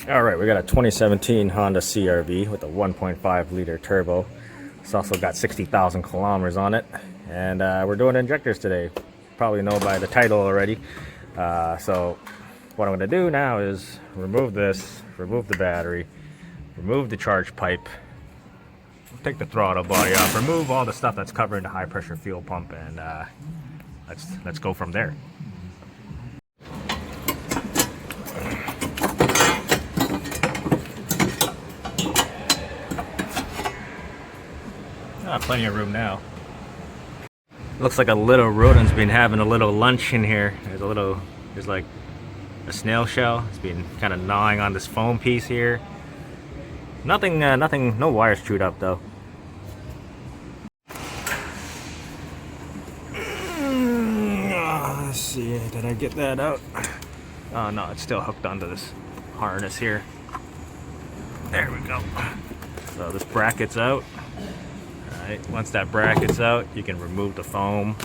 All right, we got a 2017 Honda CRV with a 1.5 liter turbo. It's also got 60,000 kilometers on it, and we're doing injectors today. Probably know by the title already. So what I'm going to do now is remove this, remove the battery, remove the charge pipe, take the throttle body off, remove all the stuff that's covering the high pressure fuel pump, and let's go from there. Plenty of room now. Looks like a little rodent's been having a little lunch in here. There's like a snail shell. It's been kind of gnawing on this foam piece here. Nothing, no wires chewed up though. Let's see, did I get that out? Oh no, it's still hooked onto this harness here. There we go. So this bracket's out. Alright, once that bracket's out, you can remove the foam.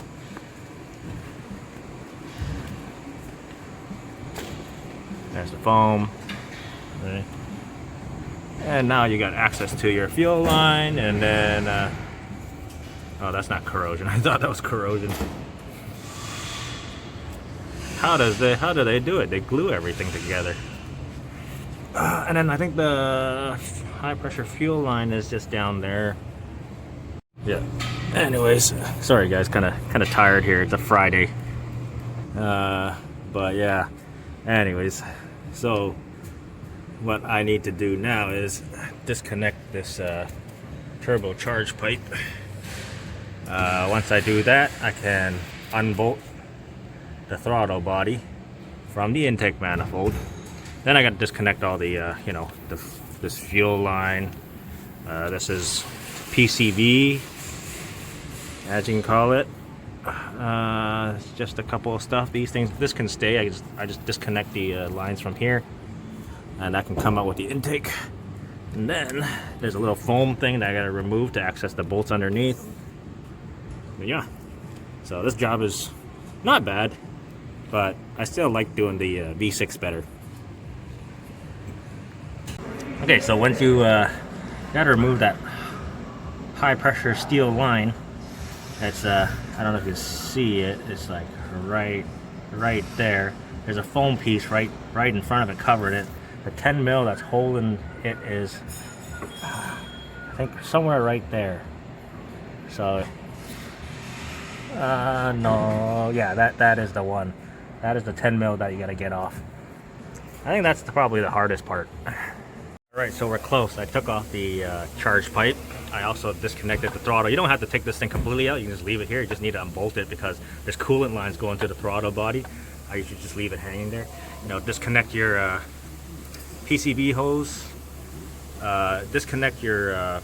There's the foam. Right. And now you got access to your fuel line, and then oh, that's not corrosion. I thought that was corrosion. How do they do it? They glue everything together. And then I think the high pressure fuel line is just down there. Yeah. Anyways, sorry guys, kind of tired here. It's a Friday. But yeah. Anyways, so what I need to do now is disconnect this turbo charge pipe. Once I do that, I can unbolt the throttle body from the intake manifold. Then I got to disconnect all the this fuel line. This is PCV, as you can call it. It's just a couple of stuff. This can stay. I just disconnect the lines from here, and that can come out with the intake. And then there's a little foam thing that I got to remove to access the bolts underneath. But yeah, so this job is not bad, but I still like doing the V6 better. Okay, so once you got to remove that high pressure steel line, it's I don't know if you can see it, it's like right there. There's a foam piece right in front of it, covering it. The 10 mil that's holding it is, I think, somewhere right there. So no, yeah, that is the one. That is the 10 mil that you got to get off. I think that's probably the hardest part. Alright, so we're close. I took off the charge pipe. I also disconnected the throttle. You don't have to take this thing completely out. You can just leave it here. You just need to unbolt it because there's coolant lines going to the throttle body. I usually just leave it hanging there. Disconnect your PCV hose. Disconnect your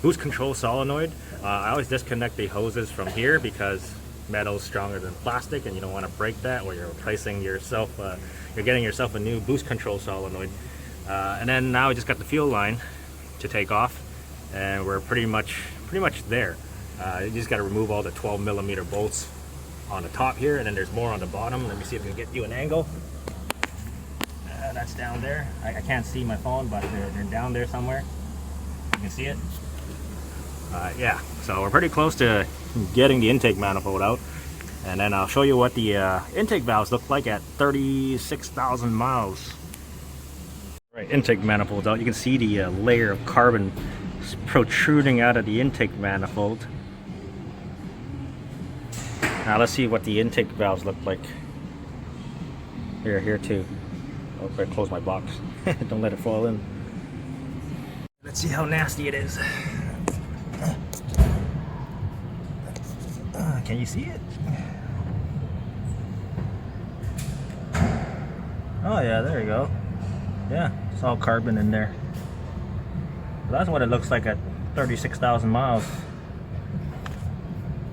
boost control solenoid. I always disconnect the hoses from here because metal is stronger than plastic, and you don't want to break that, or you're replacing yourself. You're getting yourself a new boost control solenoid. And then now I just got the fuel line to take off, and we're pretty much there. You just got to remove all the 12mm bolts on the top here, and then there's more on the bottom. Let me see if I can get you an angle. That's down there. I can't see my phone, but they're down there somewhere. You can see it. Yeah, so we're pretty close to getting the intake manifold out, and then I'll show you what the intake valves look like at 36,000 miles. Right, intake manifold's out. You can see the layer of carbon protruding out of the intake manifold. Now let's see what the intake valves look like. Here too. Oh, I close my box. Don't let it fall in. Let's see how nasty it is. Can you see it? Oh yeah, there you go. Yeah, it's all carbon in there. So that's what it looks like at 36,000 miles.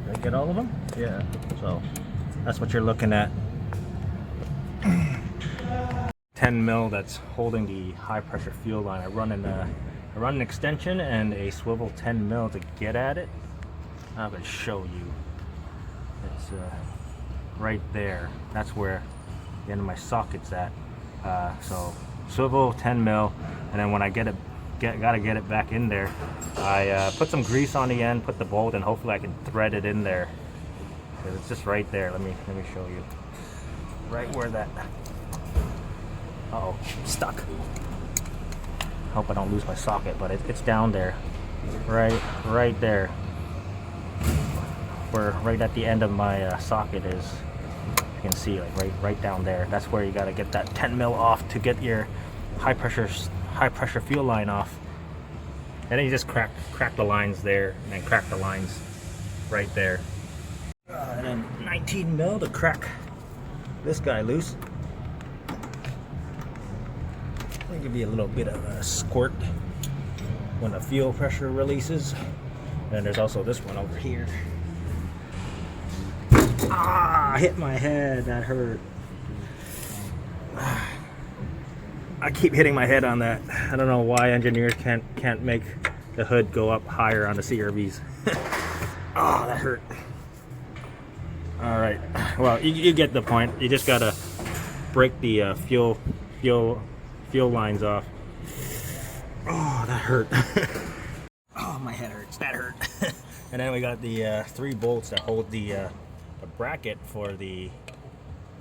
Did I get all of them? Yeah. So that's what you're looking at. 10 mil that's holding the high pressure fuel line. I run an extension and a swivel 10 mil to get at it. I'm going to show you. It's right there. That's where the end of my socket's at. So swivel 10 mil, and then when I gotta get it back in there, I put some grease on the end, put the bolt, and hopefully I can thread it in there. Cause it's just right there. Let me show you. Right where that. Uh-oh, stuck. Hope I don't lose my socket, but it's down there. Right there. Where right at the end of my socket is. You can see, like right down there. That's where you gotta get that 10 mil off to get your high pressure fuel line off. And then you just crack the lines there, and then crack the lines right there. And then 19 mil to crack this guy loose. It'll give you a little bit of a squirt when the fuel pressure releases. And there's also this one over here. Ah, I hit my head. That hurt. I keep hitting my head on that. I don't know why engineers can't make the hood go up higher on the CRVs. Oh, that hurt. All right. Well, you get the point. You just gotta break the fuel lines off. Oh, that hurt. Oh, my head hurts. That hurt. And then we got the 3 bolts that hold the bracket for the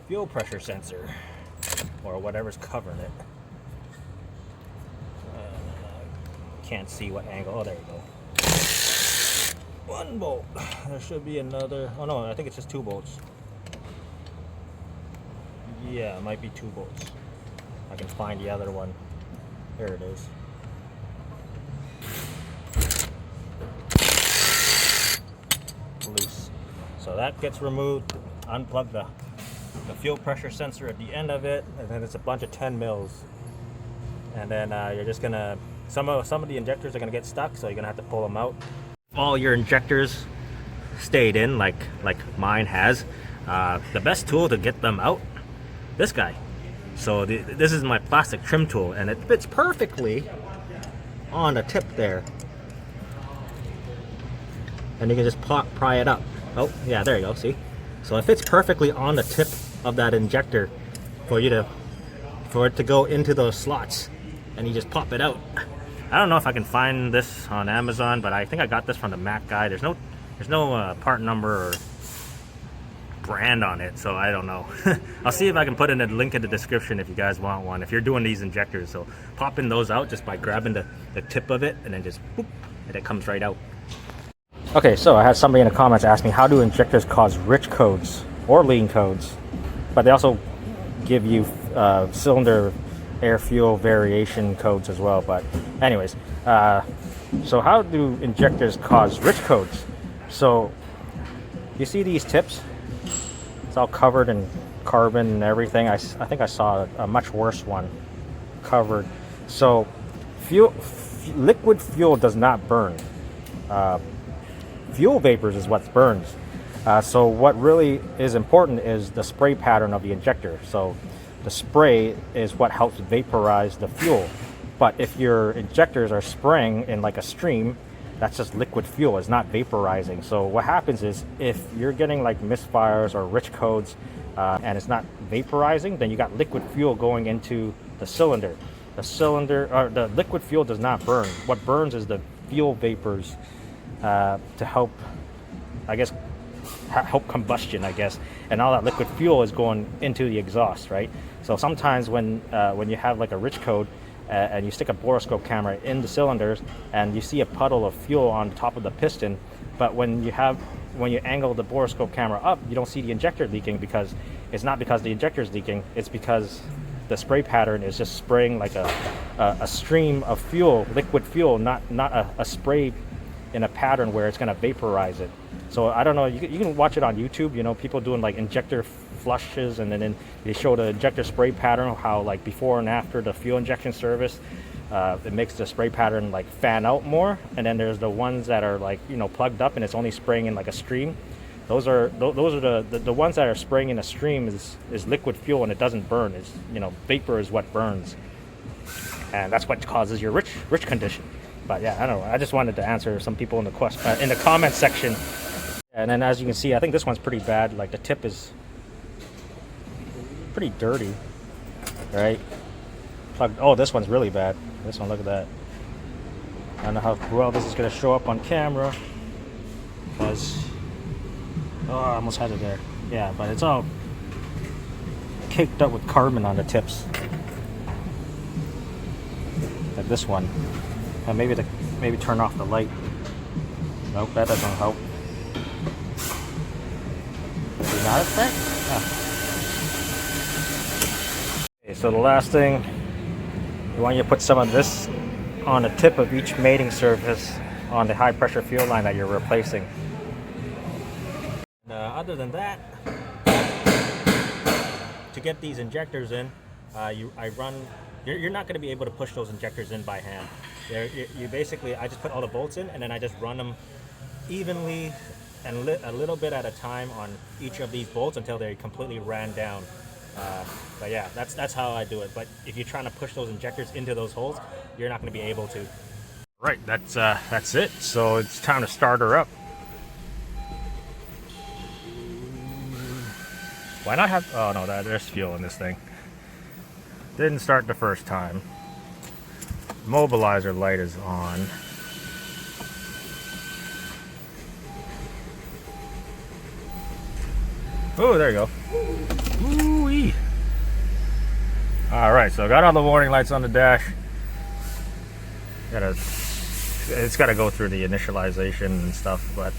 fuel pressure sensor, or whatever's covering it. Can't see what angle. Oh, there you go. 1 bolt. There should be another. Oh no, I think it's just 2 bolts. Yeah, it might be 2 bolts. I can find the other one. There it is. Loose. So that gets removed. Unplug the fuel pressure sensor at the end of it, and then it's a bunch of 10 mils. And then you're just gonna, some of the injectors are gonna get stuck, so you're gonna have to pull them out. All your injectors stayed in, like mine has. The best tool to get them out, this guy. So this is my plastic trim tool, and it fits perfectly on the tip there. And you can just pry it up. Oh yeah, there you go. See, so it fits perfectly on the tip of that injector for it to go into those slots, and you just pop it out. I don't know if I can find this on Amazon, but I think I got this from the Mac guy. There's no part number or brand on it, so I don't know. I'll see if I can put in a link in the description if you guys want one, if you're doing these injectors. So popping those out just by grabbing the tip of it, and then just boop, and it comes right out. Okay, so I had somebody in the comments ask me, how do injectors cause rich codes or lean codes? But they also give you cylinder air fuel variation codes as well. But anyways, so how do injectors cause rich codes? So you see these tips? It's all covered in carbon and everything. I think I saw a much worse one covered. So liquid fuel does not burn. Fuel vapors is what burns. So what really is important is the spray pattern of the injector. So the spray is what helps vaporize the fuel. But if your injectors are spraying in like a stream, that's just liquid fuel. It's not vaporizing. So what happens is, if you're getting like misfires or rich codes and it's not vaporizing, then you got liquid fuel going into the cylinder. The liquid fuel does not burn. What burns is the fuel vapors to help, I guess, help combustion, I guess, and all that liquid fuel is going into the exhaust, right? So sometimes when you have like a rich code and you stick a borescope camera in the cylinders and you see a puddle of fuel on top of the piston, but when you angle the borescope camera up, you don't see the injector leaking, because it's not because the injector is leaking, it's because the spray pattern is just spraying like a stream of fuel, liquid fuel, not a spray in a pattern where it's going to vaporize it. So I don't know, you can watch it on YouTube, you know, people doing like injector flushes, and then they show the injector spray pattern, how like before and after the fuel injection service, it makes the spray pattern like fan out more. And then there's the ones that are like, you know, plugged up and it's only spraying in like a stream. Those are the ones that are spraying in a stream is liquid fuel, and it doesn't burn. It's, you know, vapor is what burns, and that's what causes your rich condition. But yeah, I don't know. I just wanted to answer some people in the comment section. And then as you can see, I think this one's pretty bad. Like the tip is pretty dirty, right? plugged. Oh, this one's really bad. This one, look at that. I don't know how well this is gonna show up on camera, because oh, I almost had it there. Yeah, but it's all caked up with carbon on the tips. Like this one. And maybe turn off the light. Nope, that doesn't help. Did not affect? Okay, so the last thing, you want you to put some of this on the tip of each mating surface on the high pressure fuel line that you're replacing. Other than that, to get these injectors in, you're not going to be able to push those injectors in by hand. You basically, I just put all the bolts in and then I just run them evenly and a little bit at a time on each of these bolts until they completely ran down. But yeah, that's how I do it. But if you're trying to push those injectors into those holes, you're not going to be able to. Right, that's it. So it's time to start her up. Why not have? Oh no, there's fuel in this thing. Didn't start the first time. Mobilizer light is on. Oh, there you go. Ooh-wee. All right, so I got all the warning lights on the dash. It's got to go through the initialization and stuff, but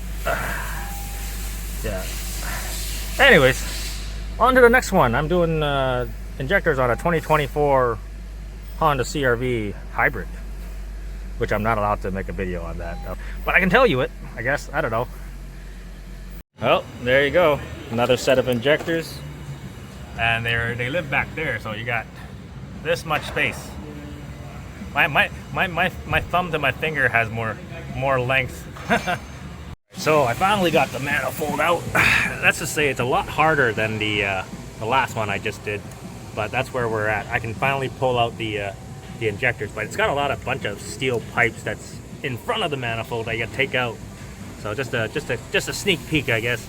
yeah. Anyways, on to the next one. I'm doing injectors on a 2024 Honda CRV hybrid, which I'm not allowed to make a video on that, but I can tell you it, I guess. I don't know. Well, there you go. Another set of injectors, and they live back there, so you got this much space. My thumb to my finger has more length. So I finally got the manifold out. Let's just say it's a lot harder than the last one I just did, but that's where we're at. I can finally pull out the injectors, but it's got a bunch of steel pipes that's in front of the manifold that you gotta take out. So just a sneak peek, I guess.